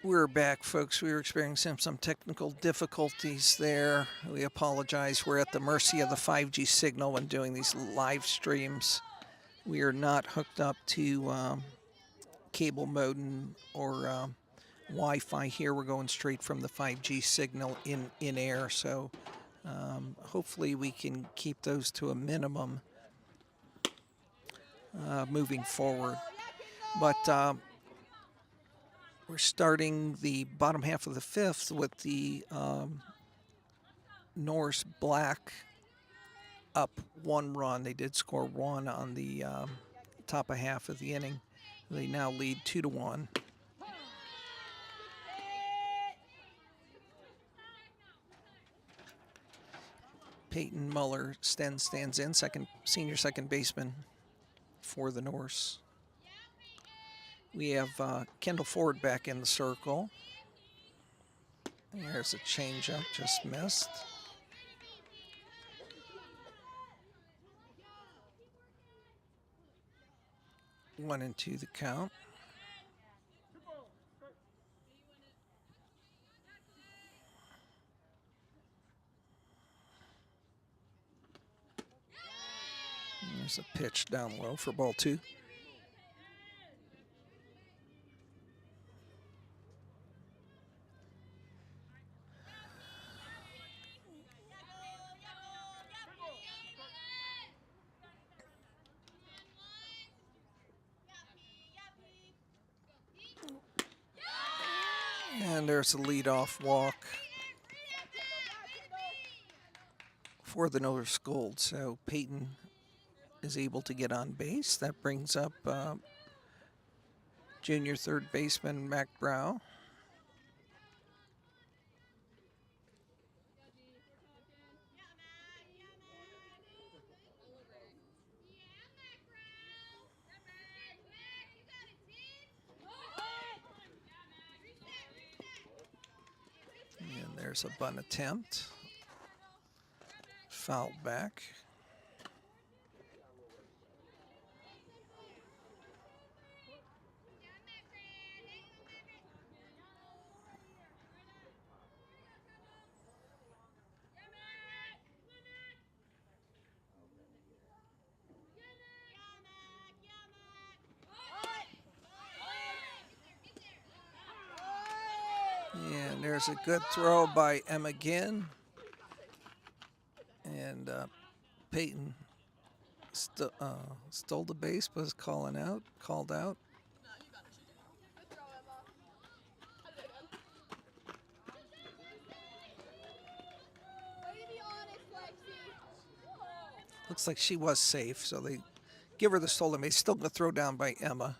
We're back, folks. We were experiencing some technical difficulties there. We apologize. We're at the mercy of the 5G signal when doing these live streams. We are not hooked up to cable modem or Wi-Fi here. We're going straight from the 5G signal in air. So hopefully we can keep those to a minimum moving forward. But we're starting the bottom half of the fifth with the Norse Black up 1 run. They did score 1 on the top of half of the inning. They now lead 2-1. Peyton Muller stands in, senior second baseman for the Norse. We have Kendall Ford back in the circle. There's a changeup, just missed. One and two the count. There's a pitch down low for ball 2. And there's a leadoff walk for the Norse Gold. So Peyton is able to get on base. That brings up junior third baseman Mac Brow. And there's a bunt attempt. Fouled back. And there's a good throw by Emma Ginn. And Peyton stole the base, but was called out. Looks like she was safe, so they give her the stolen base. Still the throw down by Emma.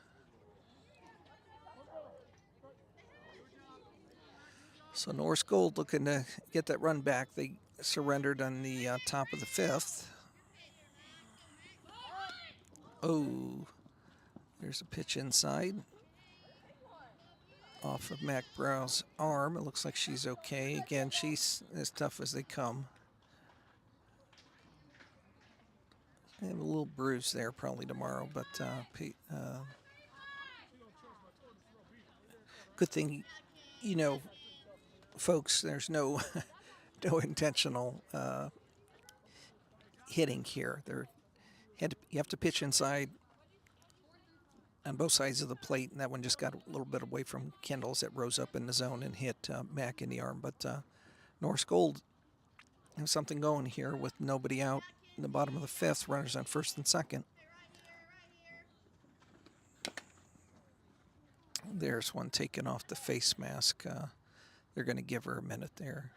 So Norse Gold looking to get that run back. They surrendered on the top of the fifth. Oh, there's a pitch inside. Off of Mac Brow's arm. It looks like she's okay. Again, she's as tough as they come. I have a little bruise there probably tomorrow, but good thing, folks, there's no no intentional hitting here. You have to pitch inside on both sides of the plate, and that one just got a little bit away from Kendall's that rose up in the zone and hit Mac in the arm. But Norse Gold has something going here with nobody out in the bottom of the fifth, runners on first and second. There's one taken off the face mask. They're going to give her a minute there.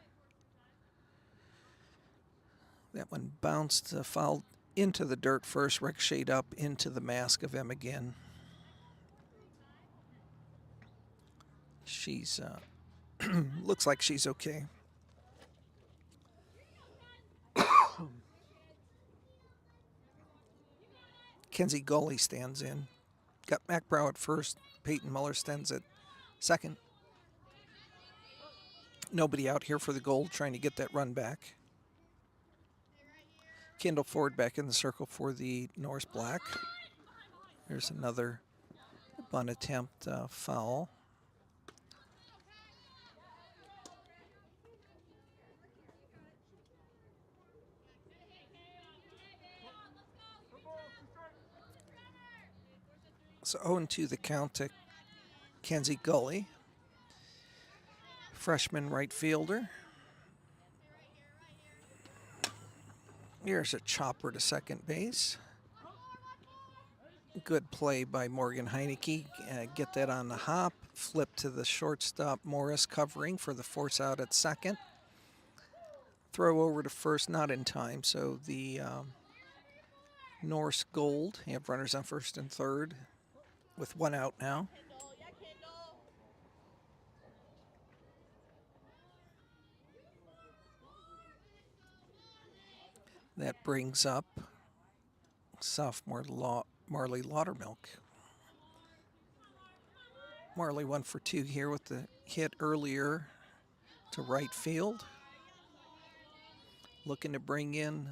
That one bounced, fouled into the dirt first, ricocheted up into the mask of Emma Ginn. She's, looks like she's okay. Kenzie Gully stands in. Got Mac Brow at first. Peyton Muller stands at second. Nobody out here for the Gold, trying to get that run back. Kendall Ford back in the circle for the Norse Black. There's another bunt attempt, foul. It's 0-2 the count to Kenzie Gully, freshman right fielder. Here's a chopper to second base. Good play by Morgan Heineke. Get that on the hop. Flip to the shortstop, Morris covering for the force out at second. Throw over to first, not in time. So the Norse Gold, you have runners on first and third with one out now. That brings up sophomore Marley Laudermilk. Marley 1 for 2 here with the hit earlier to right field. Looking to bring in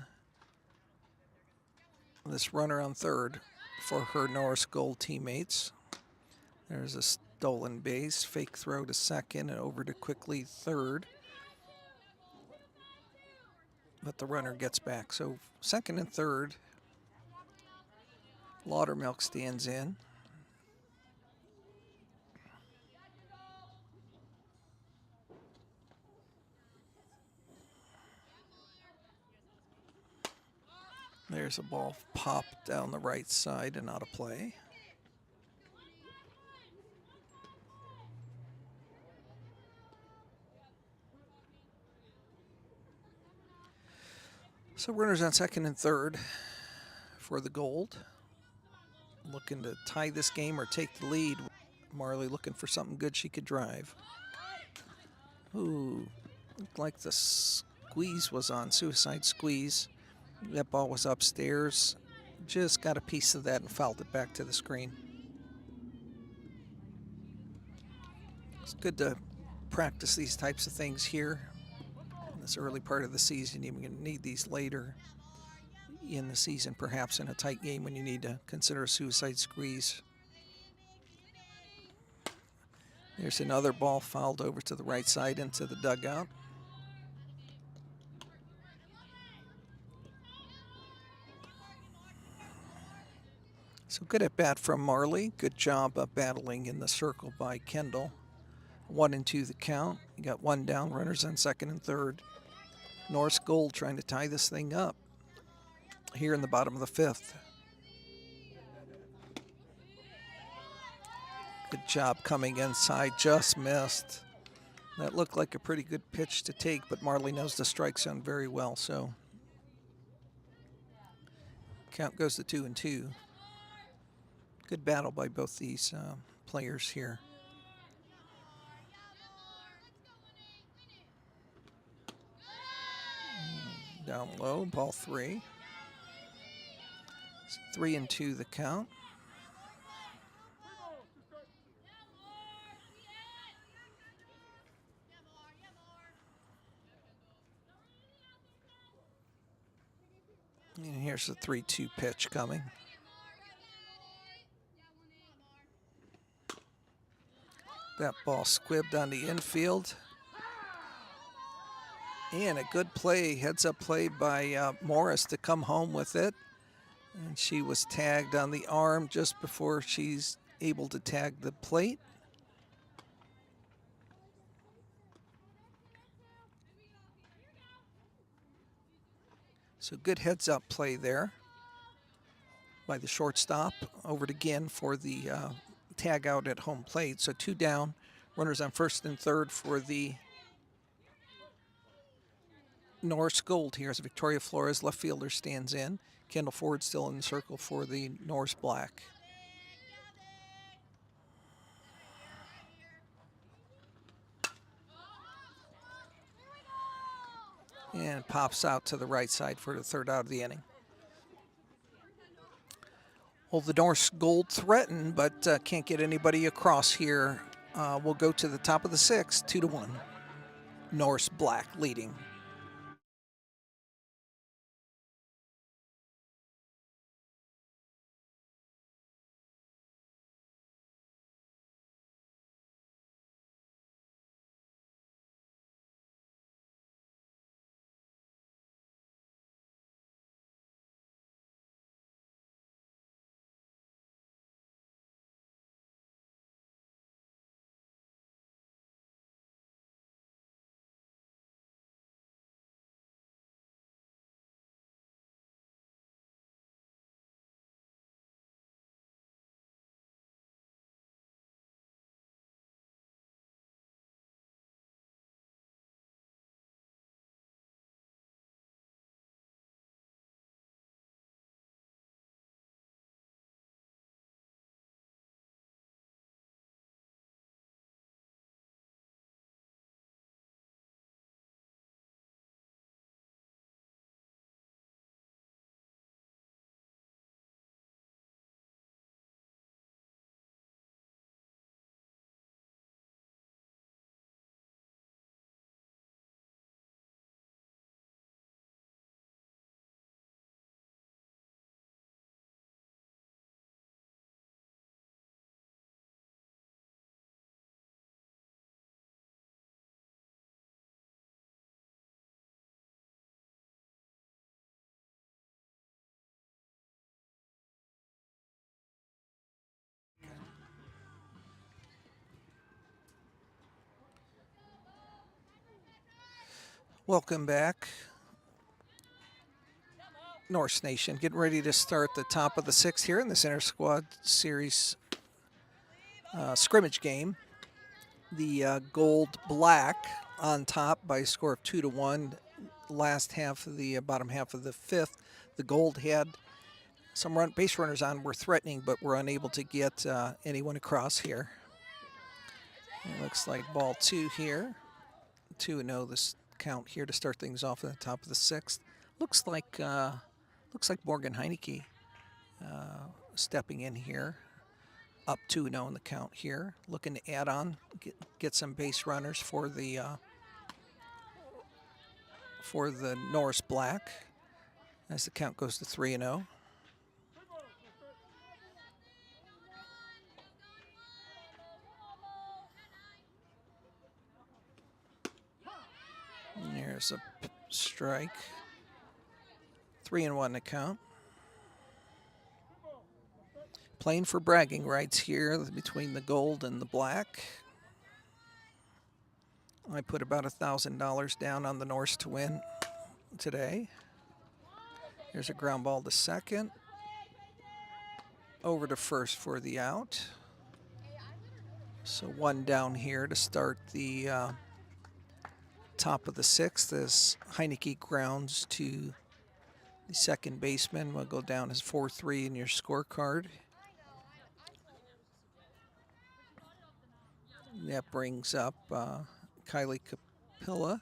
this runner on third for her Norris Gold teammates. There's a stolen base, fake throw to second and over to quickly third. But the runner gets back. So second and third, Laudermilk stands in. There's a ball popped down the right side and out of play. So runners on second and third for the Gold. Looking to tie this game or take the lead. Marley looking for something good she could drive. Ooh, looked like the squeeze was on, suicide squeeze. That ball was upstairs. Just got a piece of that and fouled it back to the screen. It's good to practice these types of things here in this early part of the season. You're going to need these later in the season, perhaps in a tight game when you need to consider a suicide squeeze. There's another ball fouled over to the right side into the dugout. So good at bat from Marley. Good job of battling in the circle by Kendall. 1-2 the count. You got one down, runners on second and third. Norris Gold trying to tie this thing up here in the bottom of the fifth. Good job coming inside, just missed. That looked like a pretty good pitch to take, but Marley knows the strike zone very well, so count goes to 2-2. Good battle by both these players here. Down low, ball 3. It's 3-2 the count. And here's the 3-2 pitch coming. That ball squibbed on the infield. And a good play, heads-up play by Morris to come home with it. And she was tagged on the arm just before she's able to tag the plate. So good heads-up play there by the shortstop. Over it again for the tag out at home plate. So 2 down, runners on first and third for the Norris Gold here as Victoria Flores, left fielder, stands in. Kendall Ford still in the circle for the Norris Black. And pops out to the right side for the third out of the inning. Well, the Norris Gold threaten, but can't get anybody across here. We'll go to the top of the 6th, 2-1. Norris Black leading. Welcome back. Norse Nation getting ready to start the top of the sixth here in this inter-squad series scrimmage game. The gold-black on top by a score of 2-1. Last half of the bottom half of the fifth. The gold had some base runners on, were threatening, but were unable to get anyone across here. It looks like ball two here. 2-0 this count here to start things off at the top of the sixth. Looks like Morgan Heineke stepping in here, up 2-0 in the count here, looking to add on, get some base runners for the Norse Black as the count goes to 3-0. There's a strike. 3-1 to count. Playing for bragging rights here between the gold and the black. I put about $1,000 down on the Norse to win today. Here's a ground ball to second. Over to first for the out. So one down here to start the top of the sixth as Heineke grounds to the second baseman. Will go down as 4-3 in your scorecard. That brings up Kylie Capilla.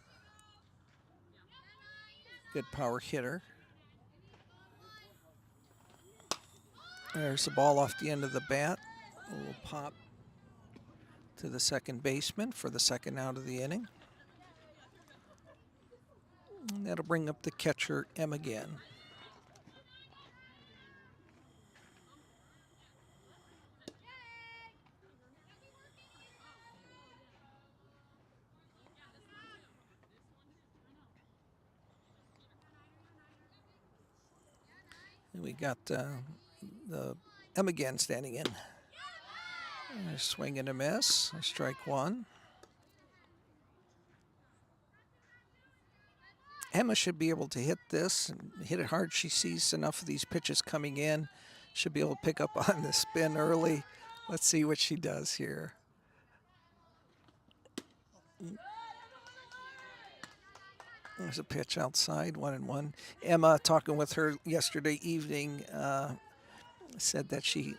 Good power hitter. There's the ball off the end of the bat. A little pop to the second baseman for the second out of the inning. And that'll bring up the catcher, M again. And we got the M again standing in. A swing and a miss, a strike one. Emma should be able to hit this and hit it hard. She sees enough of these pitches coming in. Should be able to pick up on the spin early. Let's see what she does here. There's a pitch outside, 1-1. Emma, talking with her yesterday evening, said that she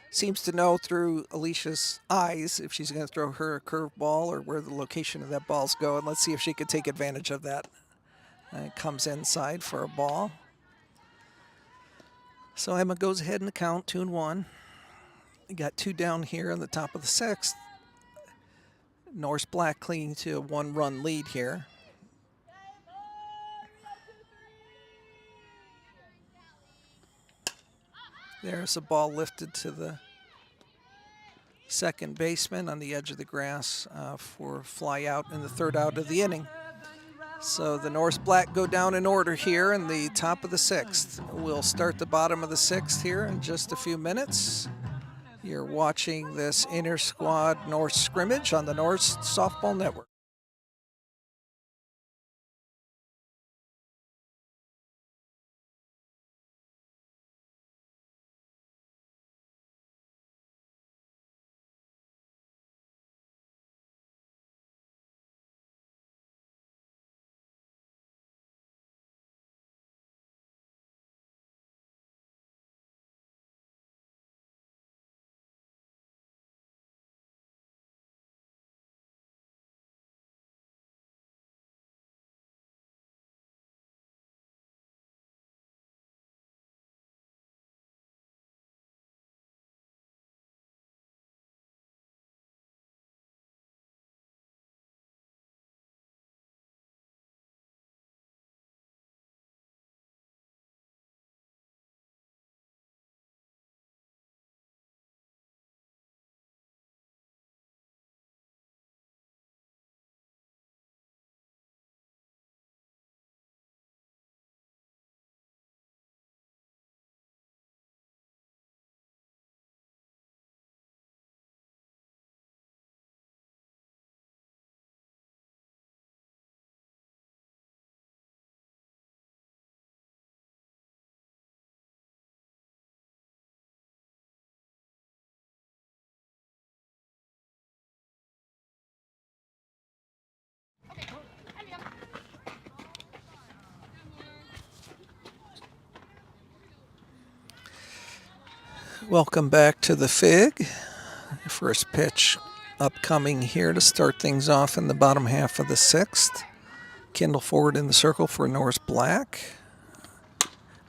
seems to know through Alicia's eyes if she's going to throw her a curveball or where the location of that ball's going. Let's see if she could take advantage of that. It comes inside for a ball. So Emma goes ahead in the count, 2-1. We got two down here on the top of the sixth. Norse Black clinging to a one-run lead here. There's a ball lifted to the second baseman on the edge of the grass for fly out in the third out of the inning. So the Norse Black go down in order here in the top of the sixth. We'll start the bottom of the sixth here in just a few minutes. You're watching this inter-squad Norse scrimmage on the Norse Softball Network. Welcome back to the Fig. First pitch upcoming here to start things off in the bottom half of the sixth. Kendall forward in the circle for Norris Black.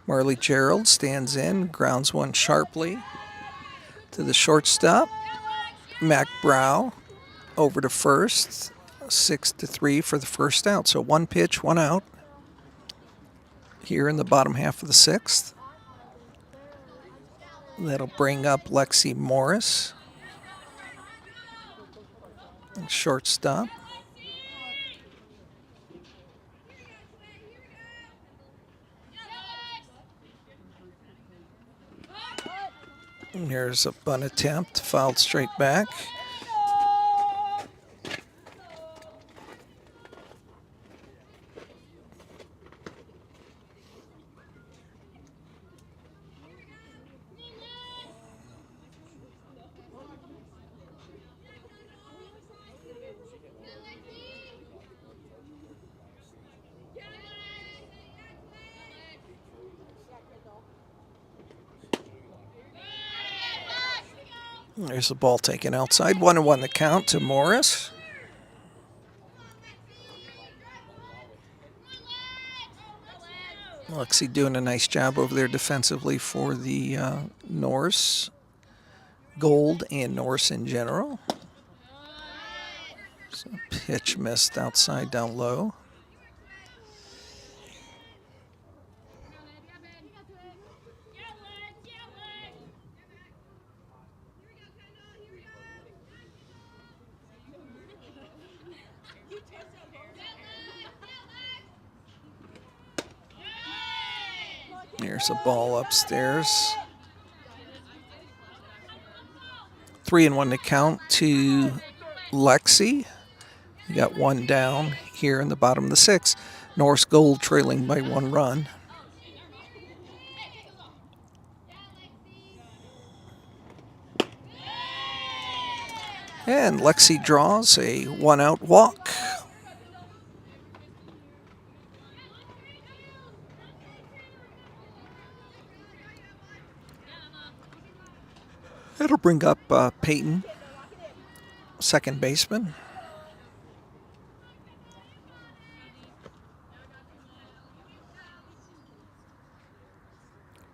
Marley Gerald stands in, grounds one sharply to the shortstop. Mac Brow over to first. 6-3 for the first out. So one pitch, one out here in the bottom half of the sixth. That'll bring up Lexi Morris, shortstop. And here's a bunt attempt, fouled straight back. There's the ball taken outside. 1-1 the count to Morris. Lexi doing a nice job over there defensively for the Norse Gold and Norse in general. So pitch missed outside down low. Here's a ball upstairs. 3-1 to count to Lexi. You got one down here in the bottom of the sixth. Norse Gold trailing by 1 run. And Lexi draws a 1-out walk. It'll bring up Peyton, second baseman.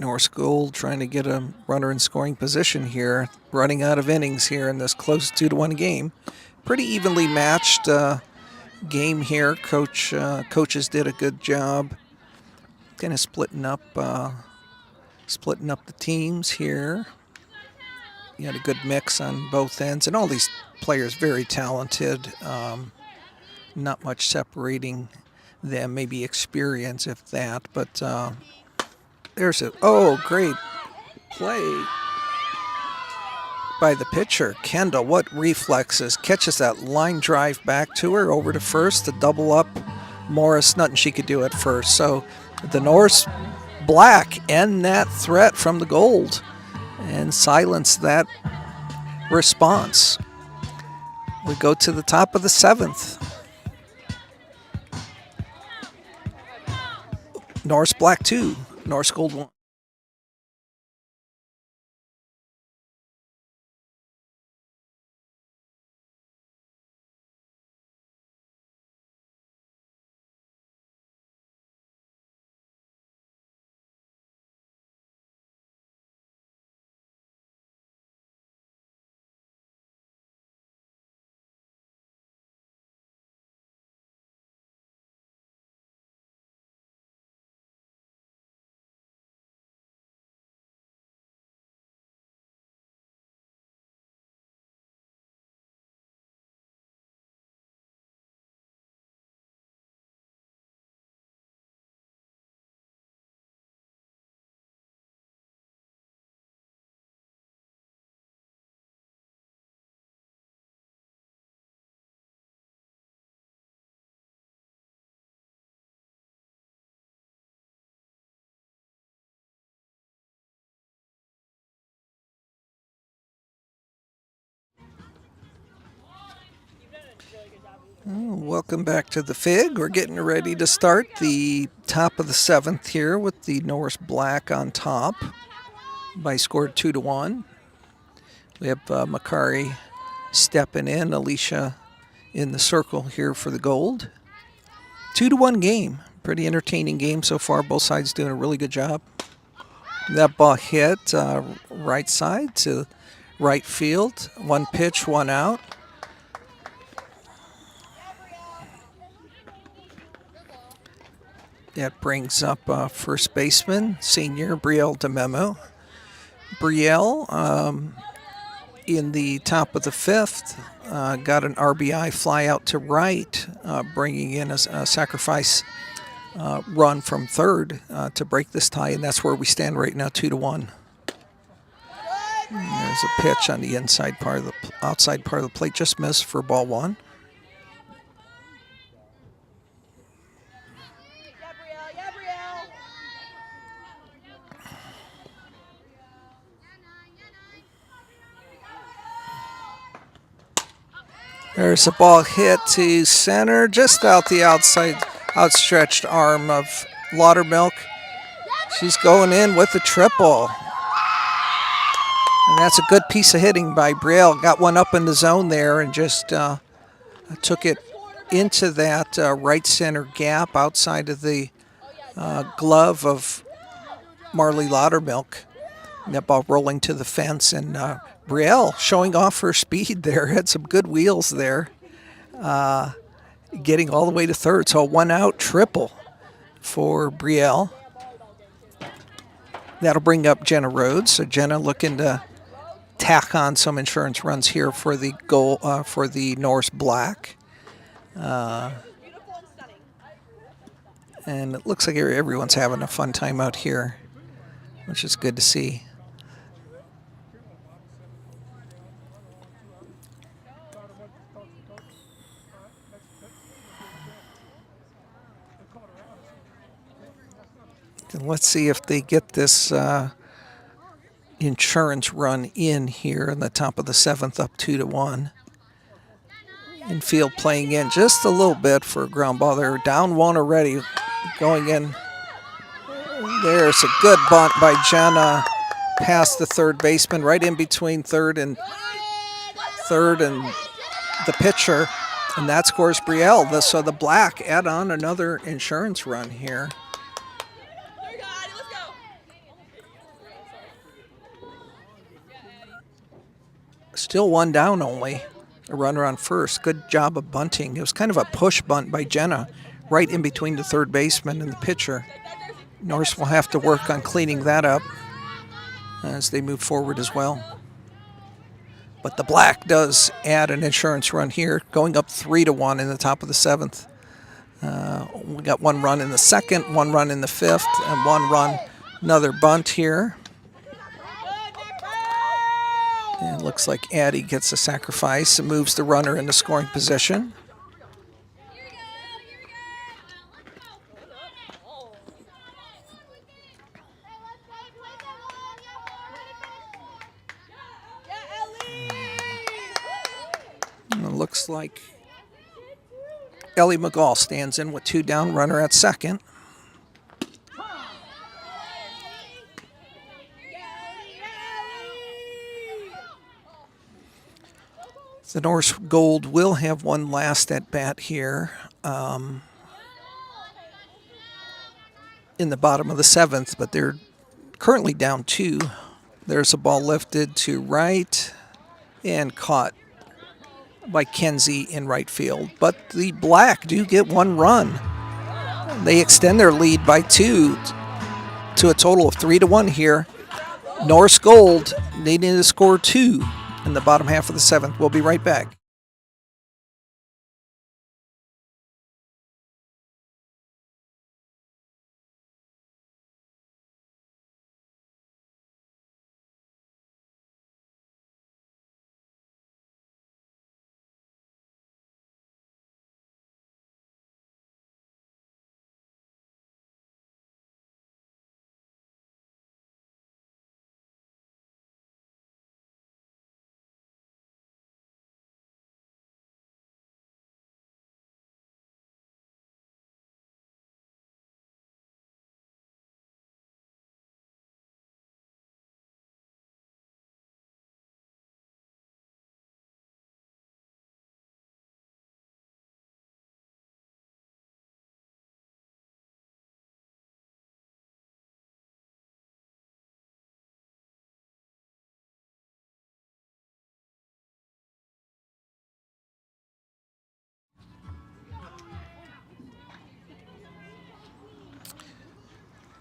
Norse Gold trying to get a runner in scoring position here, running out of innings here in this close 2-1 game. Pretty evenly matched game here. Coaches did a good job kind of splitting up the teams here. You had a good mix on both ends, and all these players very talented. Not much separating them, maybe experience, if that. But there's a great play by the pitcher, Kendall. What reflexes! Catches that line drive back to her over to first to double up Morris. Nothing she could do at first. So the Norse Black end that threat from the Gold and silence that response. We go to the top of the seventh. Norse Black 2, Norse Gold 1. Welcome back to the Fig. We're getting ready to start the top of the seventh here with the Norse Black on top. by score 2-1. We have Makari stepping in, Alicia in the circle here for the gold. 2-1 game. Pretty entertaining game so far. Both sides doing a really good job. That ball hit right side to right field. One pitch, one out. That brings up first baseman, senior Brielle DeMemo. Brielle, in the top of the fifth, got an RBI fly out to right, bringing in a sacrifice run from third to break this tie, and that's where we stand right now, 2-1. There's a pitch on the outside part of the plate, just missed for ball one. There's a ball hit to center, just out the outstretched arm of Laudermilk. She's going in with a triple. And that's a good piece of hitting by Brielle. Got one up in the zone there and just took it into that right center gap outside of the glove of Marley Laudermilk. That ball rolling to the fence, and Brielle showing off her speed there. Had some good wheels there, getting all the way to third. So a one-out triple for Brielle. That'll bring up Jenna Rhodes. So Jenna looking to tack on some insurance runs here for the goal for the Norse Black. And it looks like everyone's having a fun time out here, which is good to see. And let's see if they get this insurance run in here in the top of the seventh, up 2-1. Infield playing in just a little bit for a ground ball. They're down one already, going in. There's a good bunt by Jenna past the third baseman, right in between third and the pitcher, and that scores Brielle. So the Black add on another insurance run here. Still one down only. A runner on first. Good job of bunting. It was kind of a push bunt by Jenna, right in between the third baseman and the pitcher. Norse will have to work on cleaning that up as they move forward as well. But the Black does add an insurance run here, going up 3-1 in the top of the seventh. We got one run in the second, one run in the fifth, and one run, another bunt here. And it looks like Addie gets a sacrifice and moves the runner into scoring position. And it looks like Ellie McGall stands in with two down, runner at second. The Norse Gold will have one last at bat here in the bottom of the seventh, but they're currently down two. There's a ball lifted to right and caught by Kenzie in right field. But the Black do get one run. They extend their lead by two to a total of 3-1 here. Norse Gold needing to score two in the bottom half of the seventh. We'll be right back.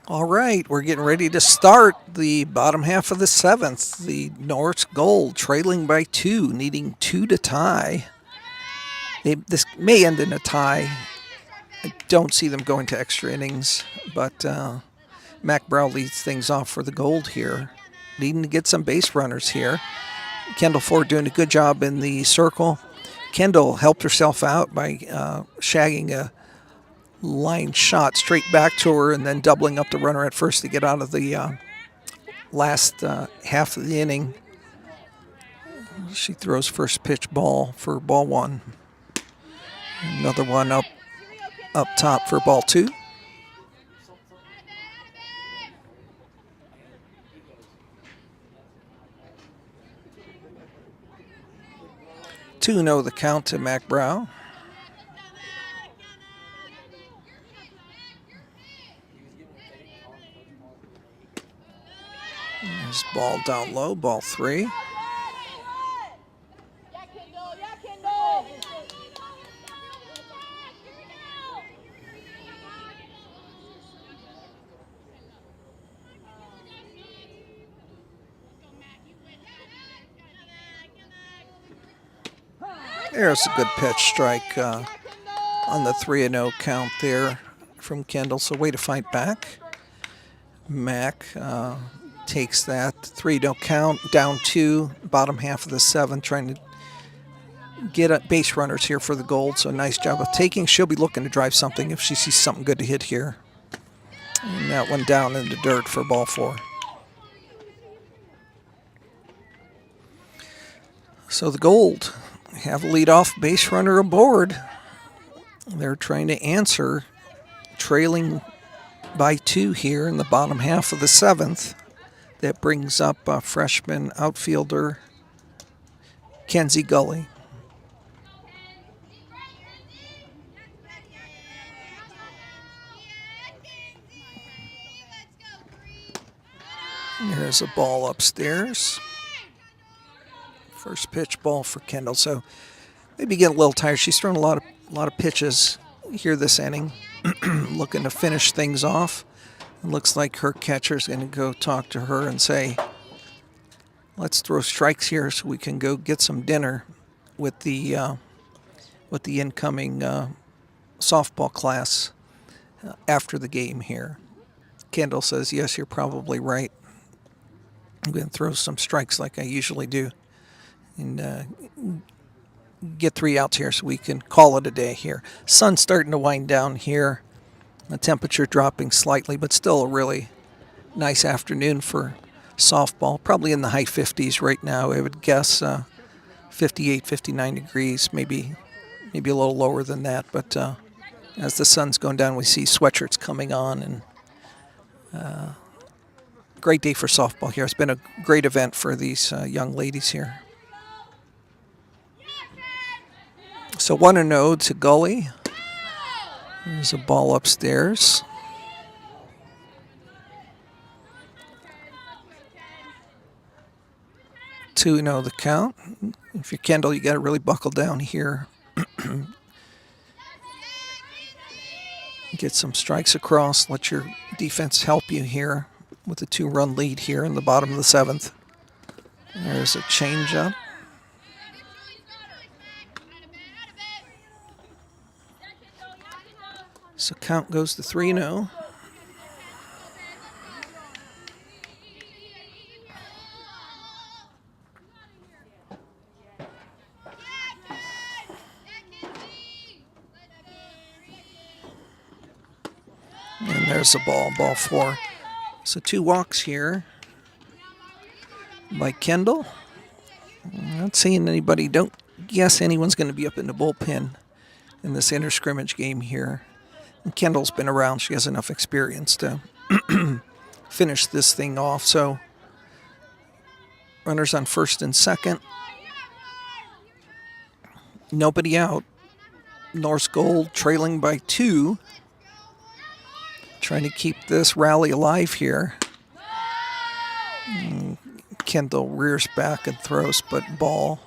All right, we're getting ready to start the bottom half of the seventh. The Norse Gold trailing by 2, needing 2 to tie. This may end in a tie. I don't see them going to extra innings, but Mac Brow leads things off for the Gold here, needing to get some base runners here. Kendall Ford doing a good job in the circle. Kendall helped herself out by shagging a line shot straight back to her and then doubling up the runner at first to get out of the last half of the inning. She throws first pitch ball for ball 1. Another one up top for ball 2. Two know the count to Mac Brow. There's ball down low, ball 3. There's a good pitch strike on the 3-0 count there from Kendall. So way to fight back. Mac takes that 3-0 count, down 2, bottom half of the 7th, trying to get base runners here for the Gold. So nice job of taking. She'll be looking to drive something if she sees something good to hit here. And that one down in the dirt for ball 4. So the Gold have a leadoff base runner aboard. They're trying to answer, trailing by 2 here in the bottom half of the 7th. That brings up freshman outfielder Kenzie Gully. There's a ball upstairs. First pitch ball for Kendall. So maybe get a little tired. She's thrown a lot of pitches here this inning, looking to finish things off. It looks like her catcher's going to go talk to her and say, "Let's throw strikes here so we can go get some dinner with the incoming softball class after the game here." Kendall says, "Yes, you're probably right. I'm going to throw some strikes like I usually do and get 3 outs here so we can call it a day here." Sun's starting to wind down here. The temperature dropping slightly, but still a really nice afternoon for softball. Probably in the high 50s right now. I would guess 58, 59 degrees, maybe a little lower than that. But as the sun's going down, we see sweatshirts coming on, and great day for softball here. It's been a great event for these young ladies here. So 1-0 to Gully. There's a ball upstairs. Two, the count. If you're Kendall, you got to really buckle down here. Get some strikes across. Let your defense help you here with a 2-run lead here in the bottom of the 7th. There's a changeup. So count goes to 3-0. And there's the ball 4. So 2 walks here by Kendall. Not seeing anybody. Don't guess anyone's going to be up in the bullpen in this inter-scrimmage game here. And Kendall's been around. She has enough experience to finish this thing off. So runners on first and second. Nobody out. Norse Gold trailing by 2. Trying to keep this rally alive here. Kendall rears back and throws, but ball.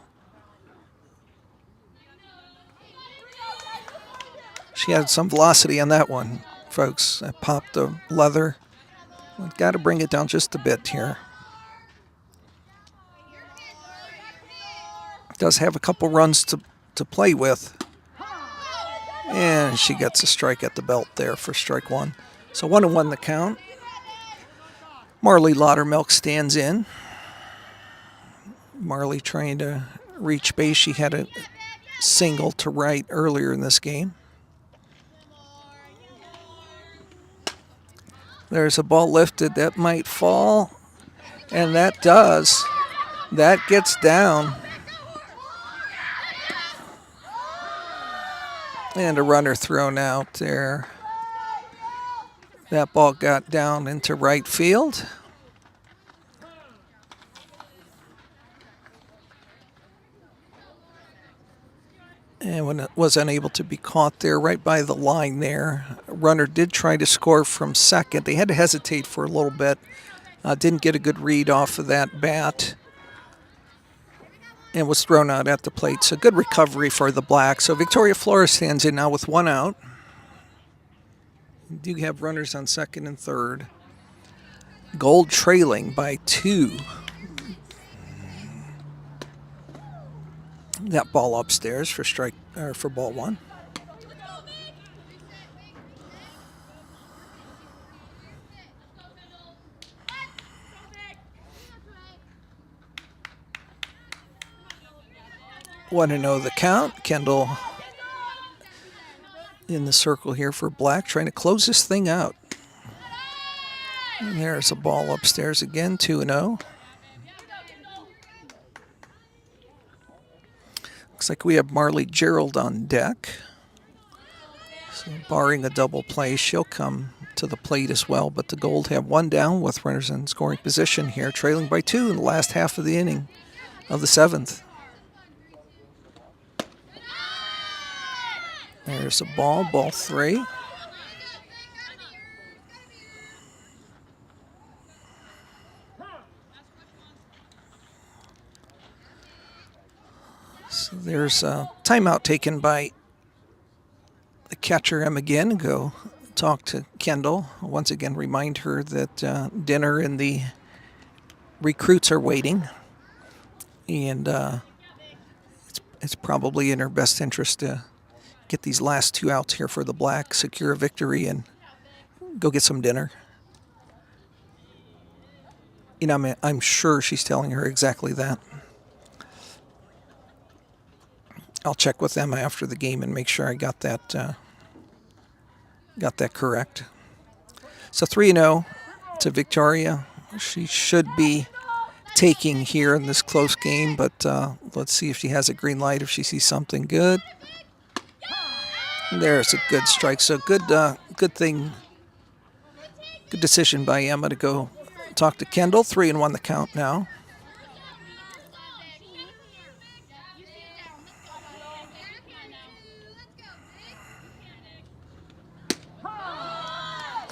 She had some velocity on that one, folks. I popped the leather. We've got to bring it down just a bit here. Does have a couple runs to play with. And she gets a strike at the belt there for strike one. So 1-1 the count. Marley Laudermilk stands in. Marley trying to reach base. She had a single to right earlier in this game. There's a ball lifted that might fall. And that does. That gets down. And a runner thrown out there. That ball got down into right field. And when it was unable to be caught there, right by the line there, a runner did try to score from second. They had to hesitate for a little bit. Didn't get a good read off of that bat. And was thrown out at the plate. So good recovery for the Blacks. So Victoria Flores stands in now with one out. You do have runners on second and third. Gold trailing by 2. That ball upstairs for for ball one. Want to know the count. Kendall in the circle here for Black, trying to close this thing out. And there's a ball upstairs again, 2-0. Looks like we have Marley Gerald on deck. So barring a double play, she'll come to the plate as well. But the Gold have one down with runners in scoring position here, trailing by 2 in the last half of the inning of the 7th. There's a ball 3. So there's a timeout taken by the catcher, Emma Ginn. Go talk to Kendall. Once again, remind her that dinner and the recruits are waiting. And it's probably in her best interest to get these last 2 outs here for the Blacks, secure a victory, and go get some dinner. You know, I'm sure she's telling her exactly that. I'll check with Emma after the game and make sure I got that correct. So 3-0 to Victoria. She should be taking here in this close game, but let's see if she has a green light, if she sees something good. There's a good strike. So good thing. Good decision by Emma to go talk to Kendall. 3-1 the count now.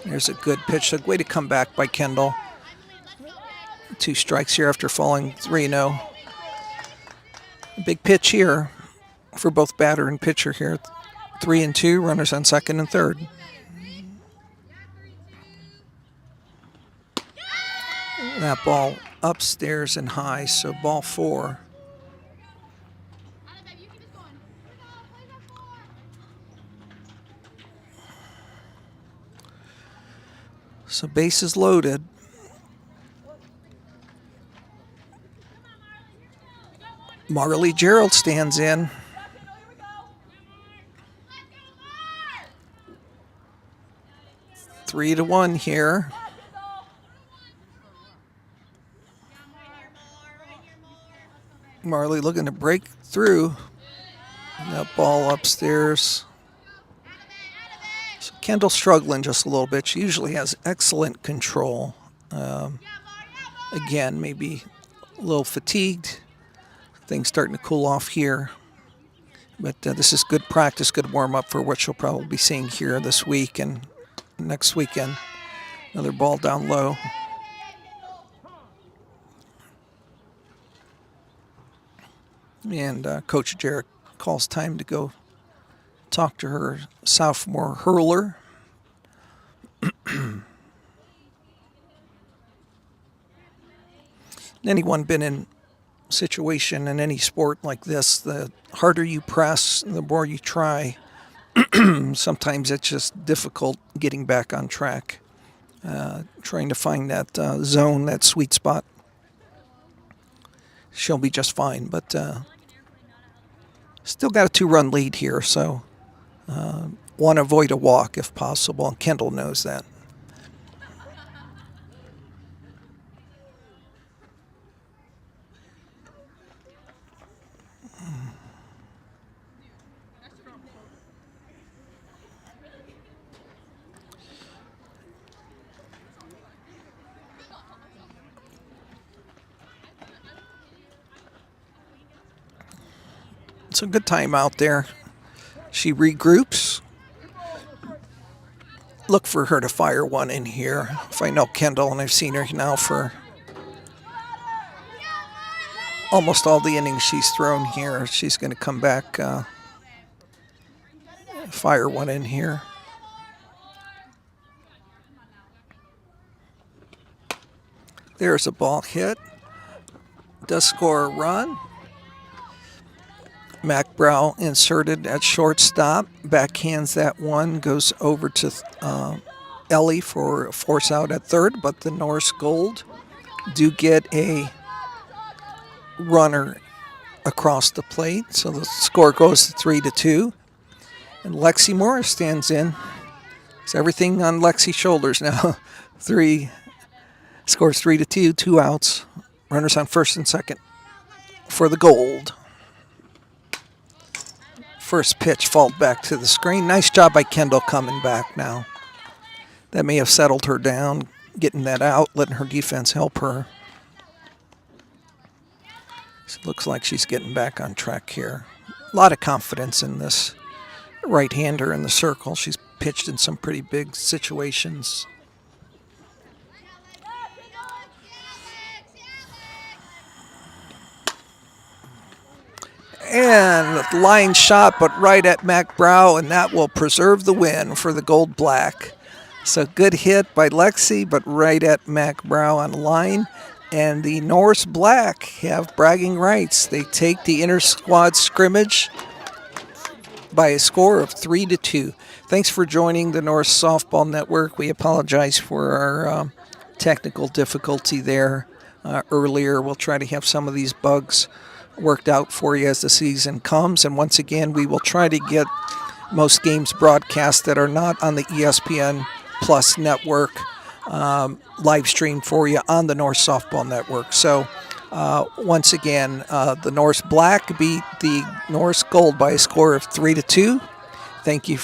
There's a good pitch. A way to come back by Kendall. 2 strikes here after falling 3-0. Big pitch here for both batter and pitcher here. 3-2, runners on second and third. That ball upstairs and high, so ball 4. So bases loaded. Marley Gerald stands in. Three to 1 here. Marley looking to break through. That ball upstairs. So Kendall struggling just a little bit. She usually has excellent control. Again, maybe a little fatigued. Things starting to cool off here. But this is good practice, good warm-up for what she'll probably be seeing here this week and next weekend. Another ball down low. And Coach Jarrett calls time to go talk to her sophomore hurler. Anyone been in a situation in any sport like this, the harder you press, the more you try. Sometimes it's just difficult getting back on track, trying to find that zone, that sweet spot. She'll be just fine, but still got a 2-run lead here, so want to avoid a walk if possible, and Kendall knows that. It's a good time out there. She regroups. Look for her to fire one in here. If I know Kendall, and I've seen her now for almost all the innings she's thrown here, she's going to come back, fire one in here. There's a ball hit. Does score a run. Mac Brow inserted at shortstop, backhands that one, goes over to Ellie for a force out at third, but the Norse Gold do get a runner across the plate, so the score goes to 3-2. And Lexi Morris stands in. It's everything on Lexi's shoulders now. Scores 3-2, 2 outs. Runners on first and second for the Gold. First pitch fault back to the screen. Nice job by Kendall coming back now. That may have settled her down, getting that out, letting her defense help her. So it looks like she's getting back on track here. A lot of confidence in this right-hander in the circle. She's pitched in some pretty big situations. And line shot, but right at Mac Brow, and that will preserve the win for the Gold Black. So good hit by Lexi, but right at Mac Brow on the line. And the Norse Black have bragging rights. They take the inter-squad scrimmage by a score of 3-2. Thanks for joining the Norse Softball Network. We apologize for our technical difficulty there earlier. We'll try to have some of these bugs worked out for you as the season comes. And once again, we will try to get most games broadcast that are not on the ESPN Plus network live stream for you on the Norse Softball Network. So once again, the Norse Black beat the Norse Gold by a score of 3-2. Thank you